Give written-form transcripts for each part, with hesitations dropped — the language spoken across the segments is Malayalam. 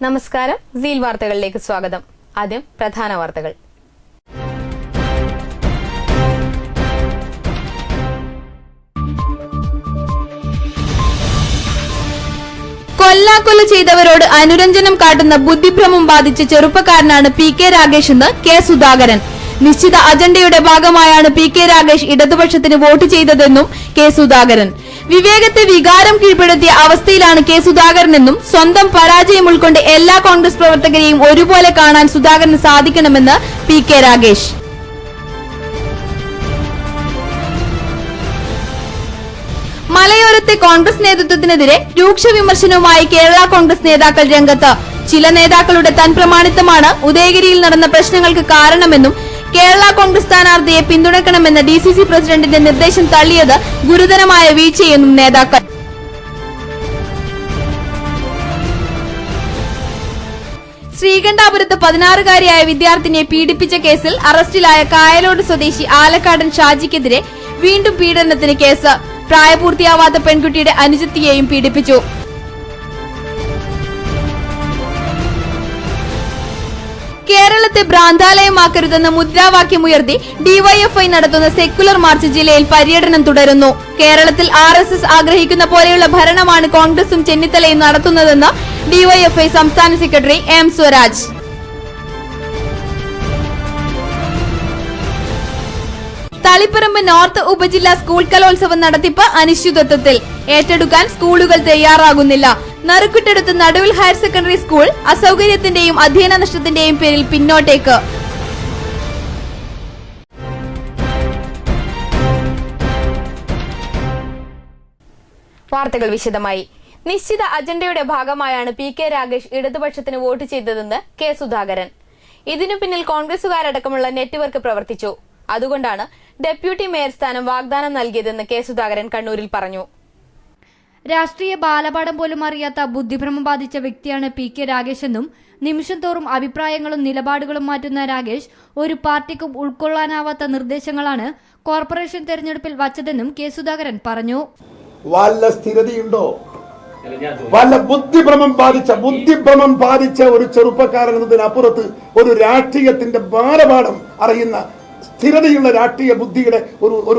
നമസ്കാരം. സീൽ വാർത്തകളിലേക്ക് സ്വാഗതം. ആദ്യം പ്രധാന വാർത്തകൾ. കൊല്ലാക്കൊല ചെയ്തവരോട് അനുരഞ്ജനം കാട്ടുന്ന ബുദ്ധിഭ്രമം ബാധിച്ച ചെറുപ്പക്കാരനാണ് പി.കെ. രാഗേഷ് എന്ന് കെ. സുധാകരൻ. നിശ്ചിത അജണ്ടയുടെ ഭാഗമായാണ് പി.കെ. രാഗേഷ് ഇടതുപക്ഷത്തിന് വോട്ട് ചെയ്തതെന്നും കെ. സുധാകരൻ. വിവേകത്തെ വികാരം കീഴ്പ്പെടുത്തിയ അവസ്ഥയിലാണ് കെ. സുധാകരനെന്നും സ്വന്തം പരാജയം ഉൾക്കൊണ്ട് എല്ലാ കോൺഗ്രസ് പ്രവർത്തകരെയും ഒരുപോലെ കാണാൻ സുധാകരന് സാധിക്കണമെന്ന് പി.കെ. രാഗേഷ്. മലയോരത്തെ കോൺഗ്രസ് നേതൃത്വത്തിനെതിരെ രൂക്ഷ വിമർശനവുമായി കേരള കോൺഗ്രസ് നേതാക്കൾ രംഗത്ത്. ചില നേതാക്കളുടെ തൻപ്രമാണിത്തമാണ് ഉദയഗിരിയിൽ നടന്ന പ്രശ്നങ്ങൾക്ക് കാരണമെന്നും കേരള കോൺഗ്രസ് സ്ഥാനാർത്ഥിയെ പിന്തുണയ്ക്കണമെന്ന ഡിസിസി പ്രസിഡന്റിന്റെ നിർദ്ദേശം തള്ളിയത് ഗുരുതരമായ വീഴ്ചയെന്നും നേതാക്കൾ. ശ്രീകണ്ഠാപുരത്ത് 16-കാരിയായ വിദ്യാർത്ഥിനിയെ പീഡിപ്പിച്ച കേസിൽ അറസ്റ്റിലായ കായലോട് സ്വദേശി ആലക്കാടൻ ഷാജിക്കെതിരെ വീണ്ടും പീഡനത്തിന് കേസ്. പ്രായപൂർത്തിയാവാത്ത പെൺകുട്ടിയുടെ അനുജത്തിയെയും പീഡിപ്പിച്ചു. കേരളത്തെ ഭ്രാന്താലയമാക്കരുതെന്ന് മുദ്രാവാക്യമുയർത്തി ഡിവൈഎഫ്ഐ നടത്തുന്ന സെക്കുലർ മാർച്ച് ജില്ലയിൽ പര്യടനം തുടരുന്നു. കേരളത്തിൽ RSS ആഗ്രഹിക്കുന്ന പോലെയുള്ള ഭരണമാണ് കോൺഗ്രസും ചെന്നിത്തലയും നടത്തുന്നതെന്ന് ഡിവൈഎഫ്ഐ സംസ്ഥാന secretary M Swaraj. Taliparamba north ഉപജില്ലാ സ്കൂൾ കലോത്സവം നടത്തിപ്പ് അനിശ്ചിതത്വത്തിൽ. ഏറ്റെടുക്കാൻ സ്കൂളുകൾ തയ്യാറാകുന്നില്ല. നറുക്കിട്ടെടുത്ത് നടുവിൽ ഹയർ സെക്കൻഡറി സ്കൂൾ അസൌകര്യത്തിന്റെയും അധ്യയന നഷ്ടത്തിന്റെയും പേരിൽ പിന്നോട്ടേക്ക്. വാർത്തകൾ വിശദമായി. നിശ്ചിത അജണ്ടയുടെ ഭാഗമായാണ് പി.കെ. രാഗേഷ് ഇടതുപക്ഷത്തിന് വോട്ട് ചെയ്തതെന്ന് കെ. സുധാകരൻ. ഇതിനു പിന്നിൽ കോൺഗ്രസുകാരടക്കമുള്ള നെറ്റ്വർക്ക് പ്രവർത്തിച്ചു. അതുകൊണ്ടാണ് ഡെപ്യൂട്ടി മേയർ സ്ഥാനം വാഗ്ദാനം നൽകിയതെന്ന് കെ. സുധാകരൻ കണ്ണൂരിൽ പറഞ്ഞു. രാഷ്ട്രീയ ബാലപാഠം പോലും അറിയാത്ത ബുദ്ധിഭ്രമം ബാധിച്ച വ്യക്തിയാണ് പി.കെ. രാഗേഷ് എന്നും നിമിഷം തോറും അഭിപ്രായങ്ങളും നിലപാടുകളും മാറ്റുന്ന രാഗേഷ് ഒരു പാർട്ടിക്കും ഉൾക്കൊള്ളാനാവാത്ത നിർദ്ദേശങ്ങളാണ് കോർപ്പറേഷൻ തെരഞ്ഞെടുപ്പിൽ വച്ചതെന്നും കെ. സുധാകരൻ പറഞ്ഞു. വല്ല സ്ഥിരതയുണ്ടോ? വല്ല ബുദ്ധിഭ്രമം ബാധിച്ച ഒരു ചെറുപ്പക്കാരൻ എന്നതിനപ്പുറത്ത് ഒരു രാഷ്ട്രീയത്തിന്റെ ബാലപാഠം അറിയുന്ന സ്ഥിരതയുള്ള രാഷ്ട്രീയ ബുദ്ധിയുടെ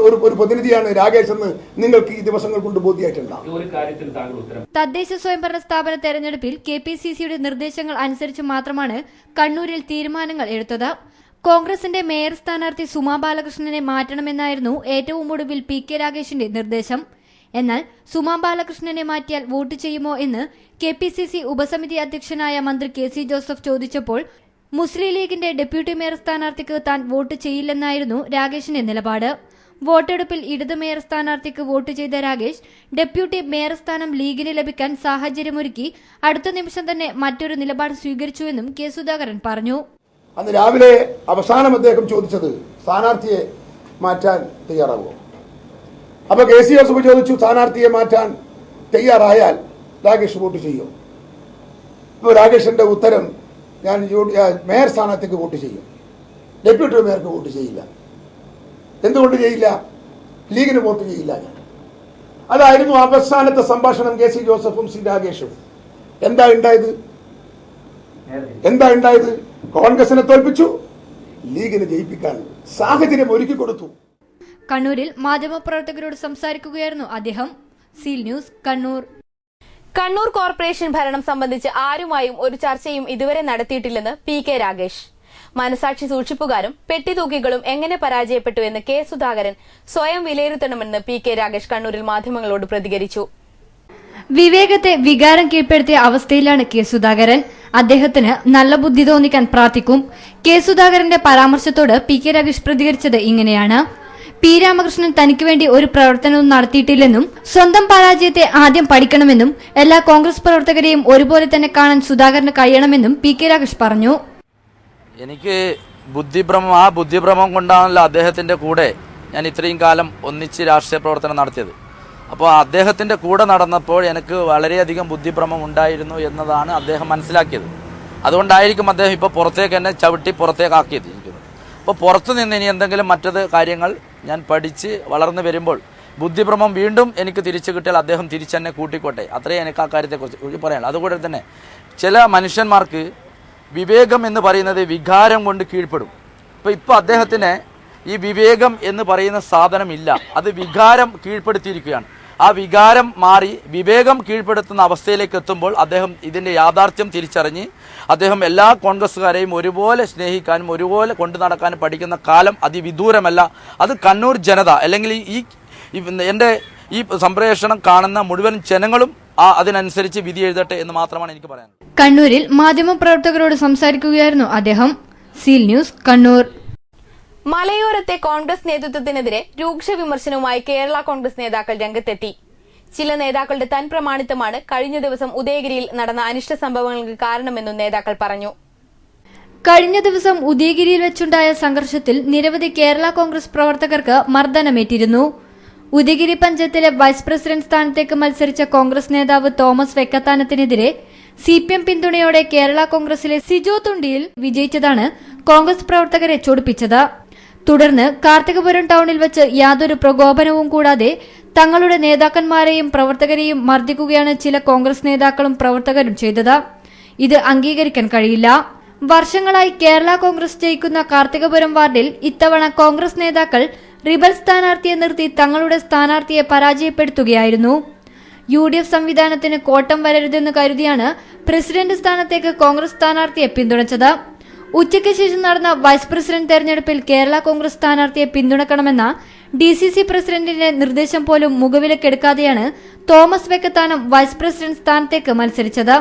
ഒരു പ്രതിനിധിയാണ് രാഗേഷ് എന്ന് നിങ്ങൾക്ക് ഈ ദിവസങ്ങൾ കൊണ്ട് ബോധ്യമായിട്ടുണ്ടാകും. തദ്ദേശ സ്വയംഭരണ സ്ഥാപന തെരഞ്ഞെടുപ്പിൽ KPCCയുടെ നിർദ്ദേശങ്ങൾ അനുസരിച്ച് മാത്രമാണ് കണ്ണൂരിൽ തീരുമാനങ്ങൾ എടുത്തത്. കോൺഗ്രസിന്റെ മേയർ സ്ഥാനാർത്ഥി സുമാ ബാലകൃഷ്ണനെ മാറ്റണമെന്നായിരുന്നു ഏറ്റവും ഒടുവിൽ പി.കെ. രാഗേഷിന്റെ നിർദ്ദേശം. എന്നാൽ സുമാ ബാലകൃഷ്ണനെ മാറ്റിയാൽ വോട്ട് ചെയ്യുമോ എന്ന് KPCC ഉപസമിതി അധ്യക്ഷനായ മന്ത്രി KC ജോസഫ് ചോദിച്ചപ്പോൾ മുസ്ലിം ലീഗിന്റെ ഡെപ്യൂട്ടി മേയർ സ്ഥാനാർത്ഥിക്ക് താൻ വോട്ട് ചെയ്യില്ലെന്നായിരുന്നു രാഗേഷിന്റെ നിലപാട്. വോട്ടെടുപ്പിൽ ഇടത് മേയർ സ്ഥാനാർത്ഥിക്ക് വോട്ട് ചെയ്ത രാഗേഷ് ഡെപ്യൂട്ടി മേയർ സ്ഥാനം ലീഗിന് ലഭിക്കാൻ സാഹചര്യമൊരുക്കി അടുത്ത നിമിഷം തന്നെ മറ്റൊരു നിലപാട് സ്വീകരിച്ചുവെന്നും കെ. സുധാകരൻ പറഞ്ഞു. അന്ന് രാവിലെ അവസാനം അദ്ദേഹം ചോദിച്ചത് സ്ഥാനാർത്ഥിയെ മാറ്റാൻ തയ്യാറാകുമോ? അപ്പൊ KC ജോസഫ് ചോദിച്ചു, സ്ഥാനാർത്ഥിയെ മാറ്റാൻ തയ്യാറായാൽ രാഗേഷ് വോട്ട് ചെയ്യും? ഇപ്പൊ രാഗേഷിന്റെ ഉത്തരം, ഞാൻ മേയർ സ്ഥാനത്തേക്ക് വോട്ട് ചെയ്യും, ഡെപ്യൂട്ടി മേയർക്ക് വോട്ട് ചെയ്യില്ല. എന്തുകൊണ്ട് ചെയ്യില്ല? ലീഗിന് വോട്ട് ചെയ്യില്ല ഞാൻ. അതായിരുന്നു അവസാനത്തെ സംഭാഷണം KC ജോസഫും സി രാഗേഷും. എന്താ ഉണ്ടായത്? കോൺഗ്രസിനെ തോൽപ്പിച്ചു, ലീഗിനെ ജയിപ്പിക്കാൻ സാഹചര്യം ഒരുക്കി കൊടുത്തു. കണ്ണൂരിൽ മാധ്യമപ്രവർത്തകരോട് സംസാരിക്കുകയായിരുന്നു അദ്ദേഹം. Seal news, Kannur. Kannur corporation ഭരണം സംബന്ധിച്ച് ആരുമായും ഒരു ചർച്ചയും ഇതുവരെ നടത്തിയിട്ടില്ലെന്ന് പി.കെ. രാഗേഷ്. മനസാക്ഷി സൂക്ഷിപ്പുകാരും പെട്ടിതൂക്കികളും എങ്ങനെ പരാജയപ്പെട്ടു എന്ന് കെ. സുധാകരൻ സ്വയം വിലയിരുത്തണമെന്ന് പി.കെ. രാഗേഷ് കണ്ണൂരിൽ മാധ്യമങ്ങളോട് പ്രതികരിച്ചു. വിവേകത്തെ വികാരം കീഴ്പ്പെടുത്തിയ അവസ്ഥയിലാണ് കെ. സുധാകരൻ. അദ്ദേഹത്തിന് നല്ല ബുദ്ധി തോന്നിക്കാൻ പ്രാർത്ഥിക്കും. കെ. സുധാകരന്റെ പരാമർശത്തോട് പി.കെ. രാഗേഷ് പ്രതികരിച്ചത് ഇങ്ങനെയാണ്. പി. രാമകൃഷ്ണൻ തനിക്ക് വേണ്ടി ഒരു പ്രവർത്തനവും നടത്തിയിട്ടില്ലെന്നും സ്വന്തം പരാജയത്തെ ആദ്യം പഠിക്കണമെന്നും എല്ലാ കോൺഗ്രസ് പ്രവർത്തകരെയും ഒരുപോലെ തന്നെ കാണാൻ സുധാകരന് കഴിയണമെന്നും പി.കെ. രാഗേഷ് പറഞ്ഞു. എനിക്ക് ബുദ്ധിഭ്രമം കൊണ്ടാണല്ലോ അദ്ദേഹത്തിന്റെ കൂടെ ഞാൻ ഇത്രയും കാലം ഒന്നിച്ച് രാഷ്ട്രീയ പ്രവർത്തനം നടത്തിയത്. അപ്പോൾ അദ്ദേഹത്തിന്റെ കൂടെ നടന്നപ്പോൾ എനിക്ക് വളരെയധികം ബുദ്ധിഭ്രമം ഉണ്ടായിരുന്നു എന്നതാണ് അദ്ദേഹം മനസ്സിലാക്കിയത്. അതുകൊണ്ടായിരിക്കും അദ്ദേഹം ഇപ്പോൾ പുറത്തേക്ക് എന്നെ ചവിട്ടി പുറത്തേക്കാക്കിയത്. അപ്പോൾ പുറത്തു നിന്ന് ഇനി എന്തെങ്കിലും മറ്റത് കാര്യങ്ങൾ ഞാൻ പഠിച്ച് വളർന്നു വരുമ്പോൾ ബുദ്ധിഭ്രമം വീണ്ടും എനിക്ക് തിരിച്ചു കിട്ടിയാൽ അദ്ദേഹം തിരിച്ചെന്നെ കൂട്ടിക്കോട്ടെ. അത്രയും എനിക്ക് ആ കാര്യത്തെക്കുറിച്ച് പറയാനുള്ളൂ. അതുകൂടെ തന്നെ ചില മനുഷ്യന്മാർക്ക് വിവേകം എന്ന് പറയുന്നത് വികാരം കൊണ്ട് കീഴ്പ്പെടും. ഇപ്പോൾ അദ്ദേഹത്തിന് ഈ വിവേകം എന്ന് പറയുന്ന സാധനമില്ല, അത് വികാരം കീഴ്പ്പെടുത്തിയിരിക്കുകയാണ്. ആ വികാരം മാറി വിവേകം കീഴ്പ്പെടുത്തുന്ന അവസ്ഥയിലേക്ക് എത്തുമ്പോൾ അദ്ദേഹം ഇതിൻ്റെ യാഥാർത്ഥ്യം തിരിച്ചറിഞ്ഞ് അദ്ദേഹം എല്ലാ കോൺഗ്രസ്സുകാരെയും ഒരുപോലെ സ്നേഹിക്കാനും ഒരുപോലെ കൊണ്ടു നടക്കാനും പഠിക്കുന്ന കാലം അതിവിദൂരമല്ല. അത് കണ്ണൂർ ജനത അല്ലെങ്കിൽ എൻ്റെ ഈ സംപ്രേഷണം കാണുന്ന മുഴുവൻ ജനങ്ങളും അതിനനുസരിച്ച് വിധി എഴുതട്ടെ എന്ന് മാത്രമാണ് എനിക്ക് പറയാനുള്ളത്. കണ്ണൂരിൽ മാധ്യമപ്രവർത്തകരോട് സംസാരിക്കുകയായിരുന്നു അദ്ദേഹം. Seal news, Kannur. മലയോരത്തെ കോൺഗ്രസ് നേതൃത്വത്തിനെതിരെ രൂക്ഷ വിമർശനവുമായി കേരള കോൺഗ്രസ് നേതാക്കൾ രംഗത്തെത്തി. ചില നേതാക്കളുടെ തൻപ്രമാണിത്തമാണ് കഴിഞ്ഞ ദിവസം ഉദയഗിരിയിൽ നടന്ന അനിഷ്ട സംഭവങ്ങൾക്ക് കാരണമെന്നും നേതാക്കൾ പറഞ്ഞു. കഴിഞ്ഞ ദിവസം ഉദയഗിരിയിൽ വെച്ചുണ്ടായ സംഘർഷത്തിൽ നിരവധി കേരള കോൺഗ്രസ് പ്രവർത്തകർക്ക് മർദ്ദനമേറ്റിരുന്നു. ഉദയഗിരി പഞ്ചായത്തിലെ വൈസ് പ്രസിഡന്റ് സ്ഥാനത്തേക്ക് മത്സരിച്ച കോൺഗ്രസ് നേതാവ് തോമസ് വെക്കത്താനത്തിനെതിരെ CPM പിന്തുണയോടെ കേരള കോൺഗ്രസിലെ സിജോ തുണ്ടിയിൽ വിജയിച്ചതാണ് കോൺഗ്രസ് പ്രവർത്തകരെ ചൊടിപ്പിച്ചത്. തുടർന്ന് കാർത്തികപുരം ടൌണിൽ വെച്ച് യാതൊരു പ്രകോപനവും കൂടാതെ തങ്ങളുടെ നേതാക്കന്മാരെയും പ്രവർത്തകരെയും മർദ്ദിക്കുകയാണ് ചില കോൺഗ്രസ് നേതാക്കളും പ്രവർത്തകരും ചെയ്തത്. ഇത് അംഗീകരിക്കാൻ കഴിയില്ല. വർഷങ്ങളായി കേരള കോൺഗ്രസ് ജയിക്കുന്ന കാർത്തികപുരം വാർഡിൽ ഇത്തവണ കോൺഗ്രസ് നേതാക്കൾ റിബൽ സ്ഥാനാർത്ഥിയെ നിർത്തി തങ്ങളുടെ സ്ഥാനാർത്ഥിയെ പരാജയപ്പെടുത്തുകയായിരുന്നു. UDF സംവിധാനത്തിന് കോട്ടം വരരുതെന്ന് കരുതിയാണ് പ്രസിഡന്റ് സ്ഥാനത്തേക്ക് കോൺഗ്രസ് സ്ഥാനാർത്ഥിയെ പിന്തുണച്ചത്. ഉച്ചയ്ക്ക് ശേഷം നടന്ന വൈസ് പ്രസിഡന്റ് തെരഞ്ഞെടുപ്പിൽ കേരള കോൺഗ്രസ് സ്ഥാനാർത്ഥിയെ പിന്തുണക്കണമെന്ന DCC പ്രസിഡന്റിന്റെ നിർദ്ദേശം പോലും മുഖവിലക്കെടുക്കാതെയാണ് തോമസ് വെക്കത്താനം വൈസ് പ്രസിഡന്റ് സ്ഥാനത്തേക്ക് മത്സരിച്ചത്.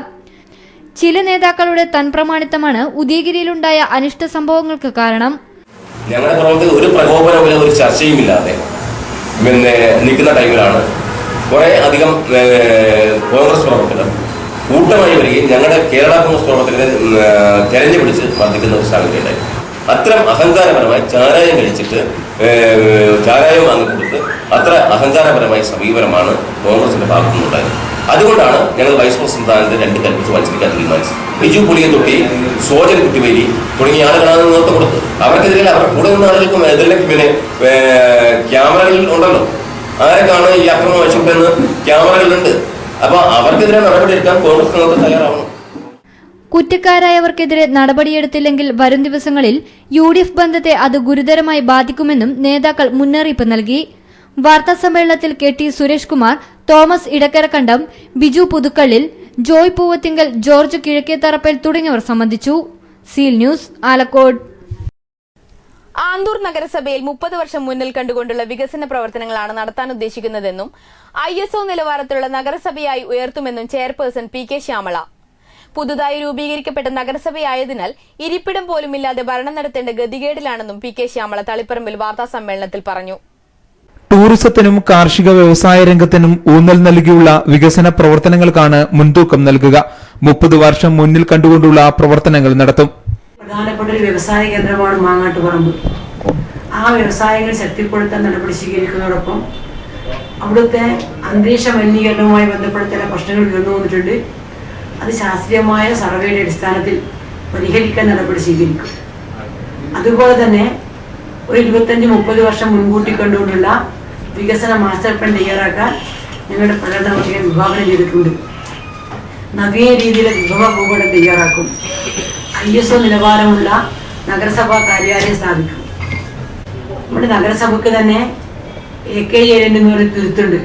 ചില നേതാക്കളുടെ തൻപ്രമാണിത്തമാണ് ഉദയഗിരിയിലുണ്ടായ അനിഷ്ട സംഭവങ്ങൾക്ക് കാരണം. ഞങ്ങളുടെ പ്രവർത്തകർ ഒരു പ്രകോപനവും ഒരു ചർച്ചയുമില്ലാതെ നിൽക്കുന്ന ടൈമിലാണ് കുറെ അധികം കോൺഗ്രസ് പ്രവർത്തകർ കൂട്ടമായി വരികയും ഞങ്ങളുടെ കേരള കോൺഗ്രസ് പ്രവർത്തകരെ തെരഞ്ഞുപിടിച്ച് മർദ്ദിക്കുന്ന ഒരു സാഹചര്യം ഉണ്ടായി. അത്തരം അഹങ്കാരപരമായി ചാരായം കഴിച്ചിട്ട് ചാരായം വാങ്ങിക്കൊടുത്ത് അത്ര അഹങ്കാരപരമായ സമീപനമാണ് കോൺഗ്രസിന്റെ ഭാഗത്തു നിന്നുണ്ടായത്. അതുകൊണ്ടാണ് ഞങ്ങൾ വൈസ് പ്രസിഡന്റ് സ്ഥാനത്ത് 2 കൽപ്പിച്ച് മത്സരിക്കാൻ തീരുമാനിച്ചത്. ബിജു പുളിയത്തൊട്ടി, സോജൻ കുട്ടിവേലി തുടങ്ങിയ ആളുകളാണ് നേതൃത്വം കൊടുത്തത്. അവർക്കെതിരെ അവരുടെ കൂടെ നിന്ന ആളുകൾക്കും എതിരെ ക്യാമറകളിൽ ഉണ്ടല്ലോ, ആരൊക്കെയാണ് ഈ അക്രമം വശപ്പെട്ടെന്ന് ക്യാമറകളുണ്ട്. അപ്പൊ അവർക്കെതിരെ നടപടിയെടുക്കാൻ കോൺഗ്രസ് നേതൃത്വം തയ്യാറാവണം. കുറ്റക്കാരായവർക്കെതിരെ നടപടിയെടുത്തില്ലെങ്കിൽ വരും ദിവസങ്ങളിൽ UDF ബന്ധത്തെ അത് ഗുരുതരമായി ബാധിക്കുമെന്നും നേതാക്കൾ മുന്നറിയിപ്പ് നൽകി. വാർത്താസമ്മേളനത്തിൽ KT സുരേഷ് കുമാർ, തോമസ് ഇടക്കരക്കണ്ടം, ബിജു പുതുക്കള്ളിൽ, ജോയ് പൂവത്തിങ്കൽ, ജോർജ് കിഴക്കേത്തറപ്പേൽ തുടങ്ങിയവർ സംബന്ധിച്ചു. Seal news, Alakode. ആന്തൂർ നഗരസഭയിൽ 30 വർഷം മുന്നിൽ കണ്ടുകൊണ്ടുള്ള വികസന പ്രവർത്തനങ്ങളാണ് നടത്താൻ ഉദ്ദേശിക്കുന്നതെന്നും ISO നിലവാരത്തിലുള്ള നഗരസഭയായി ഉയർത്തുമെന്നും ചെയർപേഴ്സൺ PK ശ്യാമള. പുതുതായി രൂപീകരിക്കപ്പെട്ട നഗരസഭയായതിനാൽ ഇരിപ്പിടം പോലുമില്ലാതെ ഭരണം നടത്തേണ്ട ഗതികേടിലാണെന്നും PK ശ്യാമള തളിപ്പറമ്പിൽ വാർത്താസമ്മേളനത്തിൽ പറഞ്ഞു. ടൂറിസത്തിനും കാർഷിക വ്യവസായ രംഗത്തിനും ഊന്നൽ നൽകിയുള്ള വികസന പ്രവർത്തനങ്ങൾക്കാണ് മുൻതൂക്കം നൽകുക. 30 വർഷം മുന്നിൽ കണ്ടുകൊണ്ടുള്ള പ്രവർത്തനങ്ങൾ നടത്തും. പ്രധാനപ്പെട്ട ഒരു വ്യവസായ കേന്ദ്രമാണ് മാങ്ങാട്ടുപറമ്പ്. ആ വ്യവസായങ്ങൾ ശക്തിപ്പെടുത്താൻ നടപടി സ്വീകരിക്കുന്നതോടൊപ്പം അവിടുത്തെ അന്തരീക്ഷ മലിനീകരണവുമായി ബന്ധപ്പെട്ട ചില പ്രശ്നങ്ങൾ ഉയർന്നു വന്നിട്ടുണ്ട്. അത് ശാസ്ത്രീയമായ സർവേയുടെ അടിസ്ഥാനത്തിൽ പരിഹരിക്കാൻ നടപടി സ്വീകരിക്കും. അതുപോലെ തന്നെ ഒരു 25-30 വർഷം മുൻകൂട്ടി കണ്ടുകൊണ്ടുള്ള വികസന മാസ്റ്റർ പ്ലാൻ തയ്യാറാക്കാൻ ഞങ്ങളുടെ പ്രകടന പത്രിക വിഭാവനം ചെയ്തിട്ടുണ്ട്. നവീന രീതിയിലെ വിഭവ ഭൂപടം തയ്യാറാക്കും. ISO നിലവാരമുള്ള നഗരസഭാ കാര്യാലയം സ്ഥാപിക്കും. നമ്മുടെ നഗരസഭയ്ക്ക് തന്നെ AKJN എന്നൊരു തുരുത്തുണ്ട്.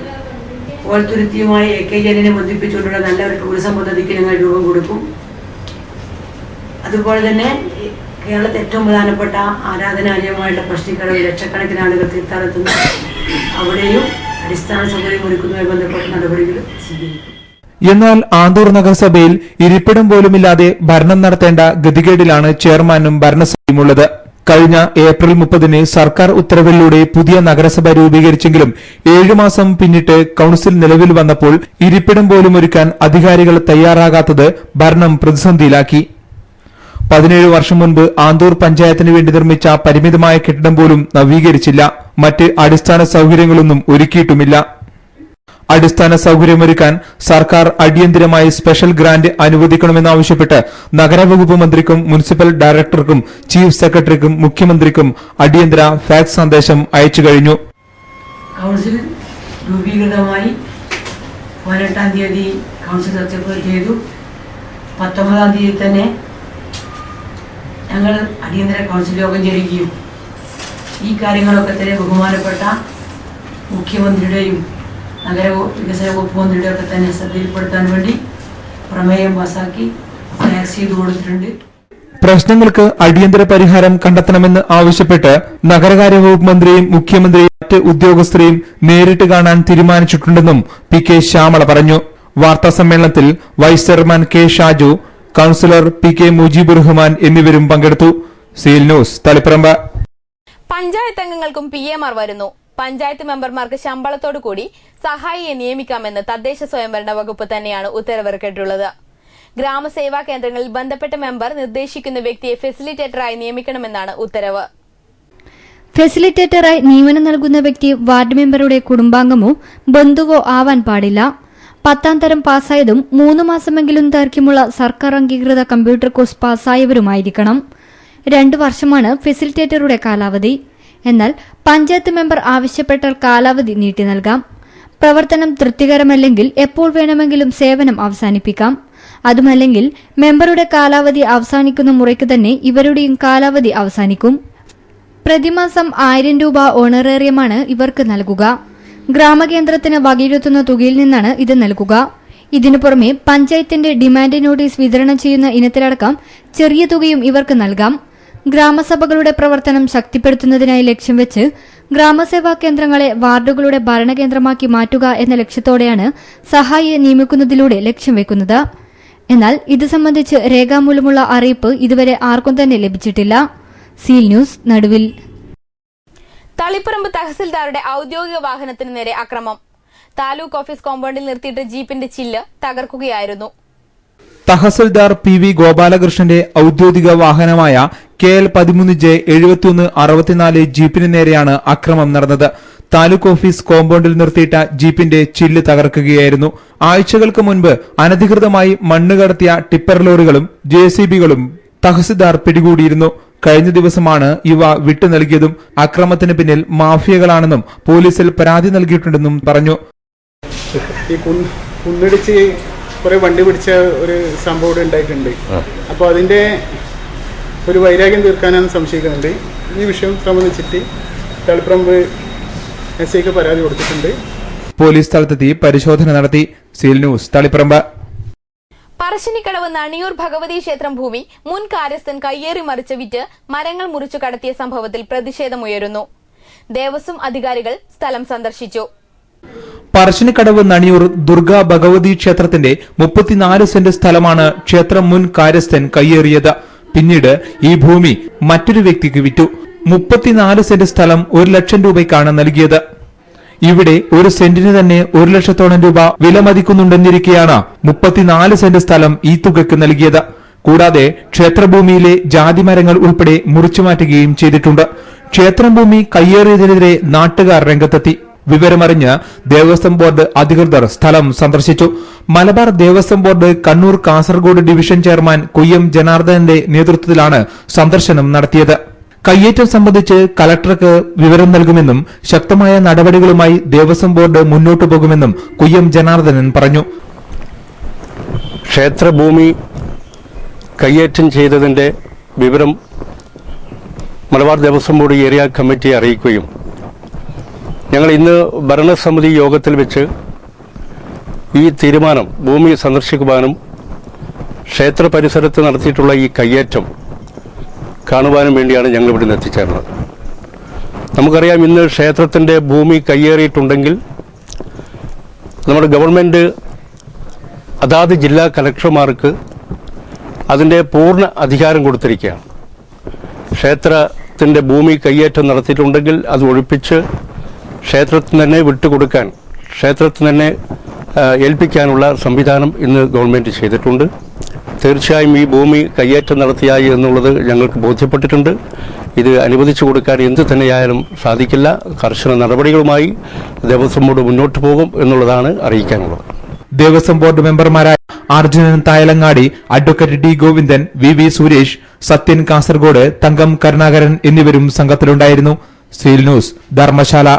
ഓൾത്തുരുത്തിയുമായി AKJN ബന്ധിപ്പിച്ചുകൊണ്ടുള്ള നല്ലൊരു ടൂറിസം പദ്ധതിക്ക് ഞങ്ങൾ രൂപം കൊടുക്കും. അതുപോലെ തന്നെ കേരളത്തിൽ ഏറ്റവും പ്രധാനപ്പെട്ട ആരാധനാലയമായിട്ടുള്ള പ്രശ്നിക്കടവ് ലക്ഷക്കണക്കിന് ആളുകൾ തീർത്ഥാടനത്തുന്നു. അവിടെയും അടിസ്ഥാന സൗകര്യം ഒരുക്കുന്നതുമായി ബന്ധപ്പെട്ട നടപടികൾ സ്വീകരിക്കും. എന്നാൽ ആന്തൂർ നഗരസഭയിൽ ഇരിപ്പിടം പോലുമില്ലാതെ ഭരണം നടത്തേണ്ട ഗതികേടിലാണ് ചെയർമാനും ഭരണസമിതിയുമുള്ളത്. കഴിഞ്ഞ ഏപ്രിൽ 30 സർക്കാർ ഉത്തരവിലൂടെ പുതിയ നഗരസഭ രൂപീകരിച്ചെങ്കിലും 7 മാസം പിന്നിട്ട് കൌൺസിൽ നിലവിൽ വന്നപ്പോൾ ഇരിപ്പിടം പോലും ഒരുക്കാൻ അധികാരികൾ തയ്യാറാകാത്തത് ഭരണം പ്രതിസന്ധിയിലാക്കി. 17 വർഷം മുൻപ് ആന്തൂർ പഞ്ചായത്തിന് വേണ്ടി നിർമ്മിച്ച പരിമിതമായ കെട്ടിടം പോലും നവീകരിച്ചില്ല. മറ്റ് അടിസ്ഥാന സൌകര്യങ്ങളൊന്നും ഒരുക്കിയിട്ടുമില്ല. അടിസ്ഥാന സൌകര്യമൊരുക്കാൻ സർക്കാർ അടിയന്തരമായി സ്പെഷ്യൽ ഗ്രാന്റ് അനുവദിക്കണമെന്നാവശ്യപ്പെട്ട് നഗരവകുപ്പ് മന്ത്രിക്കും മുനിസിപ്പൽ ഡയറക്ടർക്കും ചീഫ് സെക്രട്ടറിക്കും മുഖ്യമന്ത്രിക്കും അടിയന്തര ഫാക്സ് സന്ദേശം അയച്ചു കഴിഞ്ഞു. കൗൺസിൽ രൂപീകൃതമായി 18-ാം തീയതി കൗൺസിൽ സത്യപ്രതിജ്ഞ ചെയ്തു. 19-ാം തീയതി തന്നെ ഞങ്ങൾ അടിയന്തര കൗൺസിൽ യോഗം ചേരുകയും ഈ കാര്യങ്ങളൊക്കെ തന്നെ ബഹുമാനപ്പെട്ട മുഖ്യമന്ത്രിയുടെയും നഗര വികസന വകുപ്പ് മന്ത്രിയുടെയും ഒക്കെ തന്നെ ശ്രദ്ധയിൽപ്പെടുത്താൻ വേണ്ടി പ്രമേയം പാസാക്കി ടാക്സ് ചെയ്ത് കൊടുത്തിട്ടുണ്ട്. പ്രശ്നങ്ങൾക്ക് അടിയന്തര പരിഹാരം കണ്ടെത്തണമെന്ന് ആവശ്യപ്പെട്ട് നഗരകാര്യ വകുപ്പ് മന്ത്രിയും മുഖ്യമന്ത്രിയും മറ്റ് ഉദ്യോഗസ്ഥരെയും നേരിട്ട് കാണാൻ തീരുമാനിച്ചിട്ടുണ്ടെന്നും PK ശ്യാമള പറഞ്ഞു. വാർത്താ സമ്മേളനത്തിൽ vice chairman K Shaju, councillor PK Mujeebur Rahman എന്നിവരും പങ്കെടുത്തു. Seal news Taliparamba. പഞ്ചായത്ത് അംഗങ്ങൾക്കും PMR വരുന്നു. പഞ്ചായത്ത് മെമ്പർമാർക്ക് ശമ്പളത്തോടു കൂടി സഹായിയെ നിയമിക്കാമെന്ന് തദ്ദേശ സ്വയംഭരണ വകുപ്പ് തന്നെയാണ് ഉത്തരവിറക്കിയിട്ടുള്ളത്. ഗ്രാമസേവാ കേന്ദ്രങ്ങളിൽ ബന്ധപ്പെട്ട മെമ്പർ നിർദ്ദേശിക്കുന്ന വ്യക്തിയെ ഫെസിലിറ്റേറ്ററായി നിയമിക്കണമെന്നാണ് ഉത്തരവ്. ഫെസിലിറ്റേറ്ററായി നിയമനം നൽകുന്ന വ്യക്തി വാർഡ് മെമ്പറുടെ കുടുംബാംഗമോ ബന്ധുവോ ആവാൻ പാടില്ല. 10ാം തരം പാസ്സായതും 3 മാസമെങ്കിലും ദൈർഘ്യമുള്ള സർക്കാർ അംഗീകൃത കമ്പ്യൂട്ടർ കോഴ്സ് പാസ്സായവരുമായിരിക്കണം. 2 വർഷമാണ് ഫെസിലിറ്റേറ്ററുടെ കാലാവധി. എന്നാൽ പഞ്ചായത്ത് മെമ്പർ ആവശ്യപ്പെട്ടാൽ കാലാവധി നീട്ടി നൽകാം. പ്രവർത്തനം തൃപ്തികരമല്ലെങ്കിൽ എപ്പോൾ വേണമെങ്കിലും സേവനം അവസാനിപ്പിക്കാം. അതുമല്ലെങ്കിൽ മെമ്പറുടെ കാലാവധി അവസാനിക്കുന്ന മുറയ്ക്ക് തന്നെ ഇവരുടെയും കാലാവധി അവസാനിക്കും. പ്രതിമാസം 1000 രൂപ ഓണറേറിയമാണ് ഇവർക്ക് നൽകുക. ഗ്രാമകേന്ദ്രത്തിന് വകയിരുത്തുന്ന തുകയിൽ നിന്നാണ് ഇത് നൽകുക. ഇതിനു പുറമെ പഞ്ചായത്തിന്റെ ഡിമാൻഡ് നോട്ടീസ് വിതരണം ചെയ്യുന്ന ഇനത്തിലടക്കം ചെറിയ തുകയും ഇവർക്ക് നൽകാം. ഗ്രാമസഭകളുടെ പ്രവർത്തനം ശക്തിപ്പെടുത്തുന്നതിനായി ലക്ഷ്യം വെച്ച് ഗ്രാമസേവാ കേന്ദ്രങ്ങളെ വാർഡുകളുടെ ഭരണകേന്ദ്രമാക്കി മാറ്റുക എന്ന ലക്ഷ്യത്തോടെയാണ് സഹായിയെ നിയമിക്കുന്നതിലൂടെ ലക്ഷ്യം വെക്കുന്നത്. എന്നാൽ ഇത് സംബന്ധിച്ച് രേഖാമൂലമുള്ള അറിയിപ്പ് ഇതുവരെ ആർക്കും തന്നെ ലഭിച്ചിട്ടില്ല. സീൽ ന്യൂസ് നടുവിൽ. തളിപ്പറമ്പ് തഹസിൽദാരുടെ ഔദ്യോഗിക വാഹനത്തിന് നേരെ അക്രമം. താലൂക്ക് ഓഫീസ് കോമ്പൗണ്ടിൽ നിർത്തിയിട്ട് ജീപ്പിന്റെ ചില്ല് തകർക്കുകയായിരുന്നു. തഹസിൽദാർ PV ഗോപാലകൃഷ്ണന്റെ ഔദ്യോഗിക വാഹനമായ KL 13J 7164 ജീപ്പിന് നേരെയാണ് അക്രമം നടന്നത്. താലൂക്ക് ഓഫീസ് കോമ്പൗണ്ടിൽ നിർത്തിയിട്ട ജീപ്പിന്റെ ചില്ല് തകർക്കുകയായിരുന്നു. ആഴ്ചകൾക്ക് മുൻപ് അനധികൃതമായി മണ്ണ് കടത്തിയ ടിപ്പർ ലോറികളും JCBകളും തഹസിൽദാർ പിടികൂടിയിരുന്നു. കഴിഞ്ഞ ദിവസമാണ് ഇവ വിട്ടു നൽകിയതും. അക്രമത്തിന് പിന്നിൽ മാഫിയകളാണെന്നും പോലീസിൽ പരാതി നൽകിയിട്ടുണ്ടെന്നും പറഞ്ഞു. ഈ കുന്നിടിച്ച് കുറെ വണ്ടി പിടിച്ച ഒരു സംഭവം ഉണ്ടായിട്ടുണ്ട്. അപ്പോൾ അതിന്റെ ഒരു വൈരാഗ്യം തീർക്കാനാണ് സംശയിക്കുന്നുണ്ട്. ഈ വിഷയം സംബന്ധിച്ചിട്ട് തളിപ്പറമ്പ് SIക്ക് പരാതി കൊടുത്തിട്ടുണ്ട്. പോലീസ് സ്ഥലത്തെത്തി പരിശോധന നടത്തി. Seal news Thaliparamba. പറശ്ശിനിക്കടവ് നണിയൂർ ഭഗവതി ക്ഷേത്രം ഭൂമി മുൻ കാര്യസ്ഥൻ കയ്യേറി മറിച്ച് വിറ്റ് മരങ്ങൾ മുറിച്ചു കടത്തിയ സംഭവത്തിൽ പ്രതിഷേധമുയരുന്നു. ദേവസ്വം അധികാരികൾ സ്ഥലം സന്ദർശിച്ചു. പറശ്ശിനിക്കടവ് നണിയൂർ ദുർഗാ ഭഗവതി ക്ഷേത്രത്തിന്റെ 34 സെന്റ് സ്ഥലമാണ് ക്ഷേത്രം മുൻ കാര്യസ്ഥൻ കയ്യേറിയത്. പിന്നീട് ഈ ഭൂമി മറ്റൊരു വ്യക്തിക്ക് വിറ്റു. 34 സെന്റ് സ്ഥലം 1 ലക്ഷം രൂപയ്ക്കാണ് നൽകിയത്. ഇവിടെ ഒരു സെന്റിന് തന്നെ 1 ലക്ഷത്തോളം രൂപ വില മതിക്കുന്നുണ്ടെന്നിരിക്കെയാണ് 34 സെന്റ് സ്ഥലം ഈ തുകയ്ക്ക് നൽകിയത്. കൂടാതെ ക്ഷേത്രഭൂമിയിലെ ജാതിമരങ്ങൾ ഉൾപ്പെടെ മുറിച്ചുമാറ്റുകയും ചെയ്തിട്ടുണ്ട്. ക്ഷേത്രം ഭൂമി കയ്യേറിയതിനെതിരെ നാട്ടുകാർ രംഗത്തെത്തി. വിവരമറിഞ്ഞ് ദേവസ്വം ബോർഡ് അധികൃതർ സ്ഥലം സന്ദർശിച്ചു. Malabar Devaswom board Kannur Kasaragod division chairman Kuyyam ജനാർദ്ദനന്റെ നേതൃത്വത്തിലാണ് സന്ദർശനം നടത്തിയത്. കയ്യേറ്റം സംബന്ധിച്ച് കലക്ടർക്ക് വിവരം നൽകുമെന്നും ശക്തമായ നടപടികളുമായി ദേവസ്വം ബോർഡ് മുന്നോട്ടു പോകുമെന്നും കുയ്യം ജനാർദ്ദനൻ പറഞ്ഞു. ക്ഷേത്രഭൂമി കയ്യേറ്റം ചെയ്തതിന്റെ വിവരം മലബാർ ദേവസ്വം ബോർഡ് ഏരിയ കമ്മിറ്റിയെ അറിയിക്കുകയും ഞങ്ങൾ ഇന്ന് ഭരണസമിതി യോഗത്തിൽ വെച്ച് ഈ തീരുമാനം ഭൂമി സന്ദർശിക്കുവാനും ക്ഷേത്ര പരിസരത്ത് നടത്തിയിട്ടുള്ള ഈ കയ്യേറ്റം കാണുവാനും വേണ്ടിയാണ് ഞങ്ങൾ ഇവിടെ നിന്ന് എത്തിച്ചേർന്നത്. നമുക്കറിയാം, ഇന്ന് ക്ഷേത്രത്തിൻ്റെ ഭൂമി കയ്യേറിയിട്ടുണ്ടെങ്കിൽ നമ്മുടെ ഗവൺമെൻറ് അതാത് ജില്ലാ കലക്ടർമാർക്ക് അതിൻ്റെ പൂർണ്ണ അധികാരം കൊടുത്തിരിക്കുകയാണ്. ക്ഷേത്രത്തിൻ്റെ ഭൂമി കയ്യേറ്റം നടത്തിയിട്ടുണ്ടെങ്കിൽ അത് ഒഴിപ്പിച്ച് ക്ഷേത്രത്തിന് തന്നെ വിട്ടുകൊടുക്കാൻ, ക്ഷേത്രത്തിന് തന്നെ ഏൽപ്പിക്കാനുള്ള സംവിധാനം ഇന്ന് ഗവൺമെൻറ് ചെയ്തിട്ടുണ്ട്. തീർച്ചയായും ഈ ഭൂമി കയ്യേറ്റം നടത്തിയായി എന്നുള്ളത് ഞങ്ങൾക്ക് ബോധ്യപ്പെട്ടിട്ടുണ്ട്. ഇത് അനുവദിച്ചു കൊടുക്കാൻ എന്ത് തന്നെയായാലും സാധിക്കില്ല. കർശന നടപടികളുമായി ദേവസ്വം ബോർഡ് മുന്നോട്ട് പോകും എന്നുള്ളതാണ് അറിയിക്കാനുള്ളത്. ദേവസ്വം ബോർഡ് മെമ്പർമാരായ Arjunan Thayalangadi, advocate D Govindan, VV Suresh, Sathyan Kasaragod, Thankam Karunakaran എന്നിവരും സംഘത്തിലുണ്ടായിരുന്നു. Seal news Dharmashala.